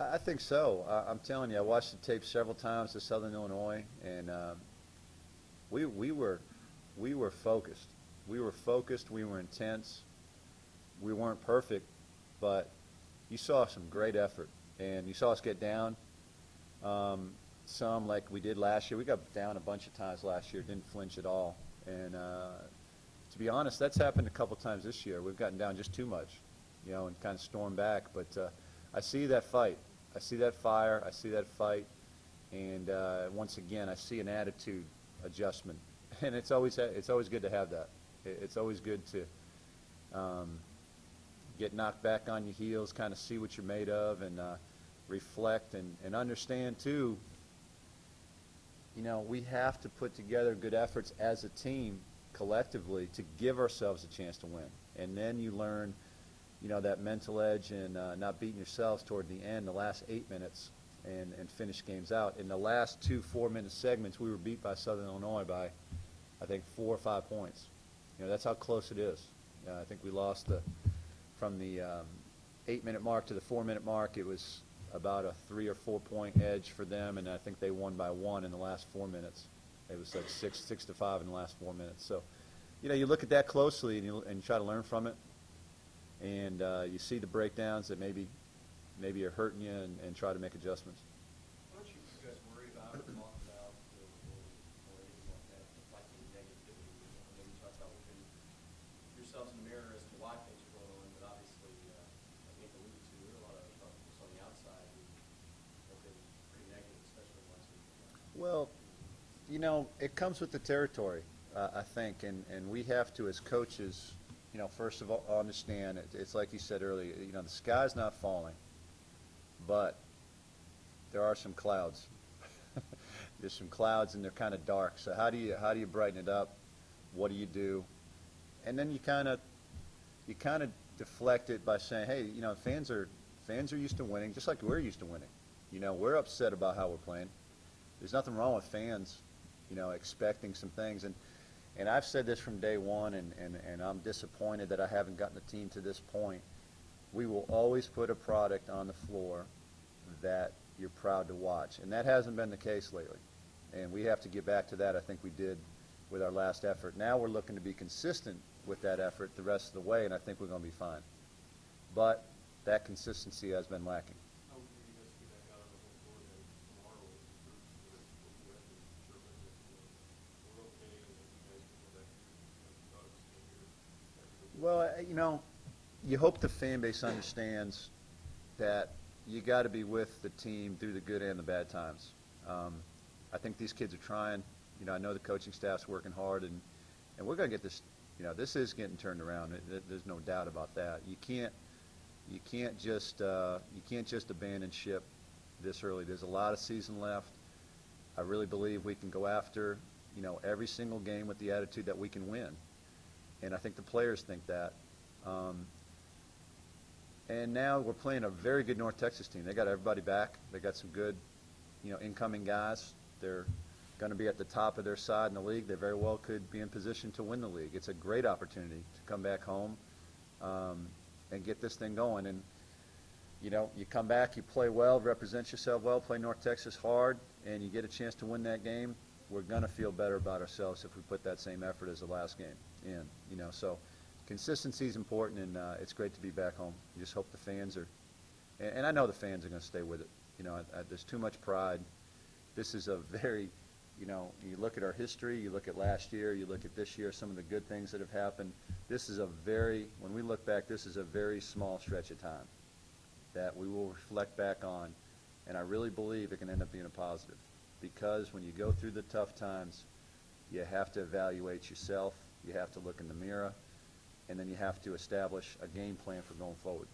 I think so. I'm telling you, I watched the tape several times to Southern Illinois, and we were focused. We were focused. We were intense. We weren't perfect, but you saw some great effort, and you saw us get down. Some like we did last year. We got down a bunch of times last year, didn't flinch at all. And to be honest, that's happened a couple times this year. We've gotten down just too much, and kind of stormed back. But I see that fight. I see that fire. I see that fight. And once again, I see an attitude adjustment. And it's always good to have that. It's always good to get knocked back on your heels, kind of see what you're made of, and reflect and understand, too, we have to put together good efforts as a team collectively to give ourselves a chance to win. And then you learn, that mental edge and not beating yourselves toward the end, the last 8 minutes, and finish games out. In the last 2 4-minute segments, we were beat by Southern Illinois by, I think, 4 or 5 points. That's how close it is. I think we lost from the 8-minute mark to the 4-minute mark. It was about a 3 or 4 point edge for them, and I think they won by 1 in the last 4 minutes. It was like 6 to 5 in the last 4 minutes. So, you look at that closely and you try to learn from it, and you see the breakdowns that maybe are hurting you, and try to make adjustments. What don't you guys worry about or talk about or anything like that, reflecting negativity? Maybe talk about looking yourselves in the mirror as to why things are going on, but obviously, like Nick alluded to, there are a lot of folks on the outside who have been pretty negative, especially last week. Well, it comes with the territory, I think, and we have to, as coaches, first of all, understand it's like you said earlier, the sky's not falling, but there are some clouds. There's some clouds, and they're kind of dark. So how do you brighten it up? What do you do? And then you kind of deflect it by saying, hey, fans are used to winning, just like we're used to winning. We're upset about how we're playing. There's nothing wrong with fans, expecting some things. And I've said this from day one, and I'm disappointed that I haven't gotten the team to this point. We will always put a product on the floor that you're proud to watch. And that hasn't been the case lately. And we have to get back to that. I think we did with our last effort. Now we're looking to be consistent with that effort the rest of the way, and I think we're going to be fine. But that consistency has been lacking. How would you guys see that out on the whole floor then tomorrow with the group we're okay and you guys can go back to Well, you hope the fan base understands that you got to be with the team through the good and the bad times. I think these kids are trying. I know the coaching staff's working hard, and we're going to get this. This is getting turned around. There's no doubt about that. You can't just abandon ship this early. There's a lot of season left. I really believe we can go after every single game with the attitude that we can win, and I think the players think that. And now we're playing a very good North Texas team. They got everybody back. They got some good, incoming guys. They're going to be at the top of their side in the league. They very well could be in position to win the league. It's a great opportunity to come back home and get this thing going. And, you come back, you play well, represent yourself well, play North Texas hard, and you get a chance to win that game. We're going to feel better about ourselves if we put that same effort as the last game in. So consistency is important, and it's great to be back home. You just hope the fans are, and I know the fans are going to stay with it. There's too much pride. This is a very, you look at our history, you look at last year, you look at this year, some of the good things that have happened. This is when we look back, this is a very small stretch of time that we will reflect back on, and I really believe it can end up being a positive, because when you go through the tough times, you have to evaluate yourself, you have to look in the mirror, and then you have to establish a game plan for going forward.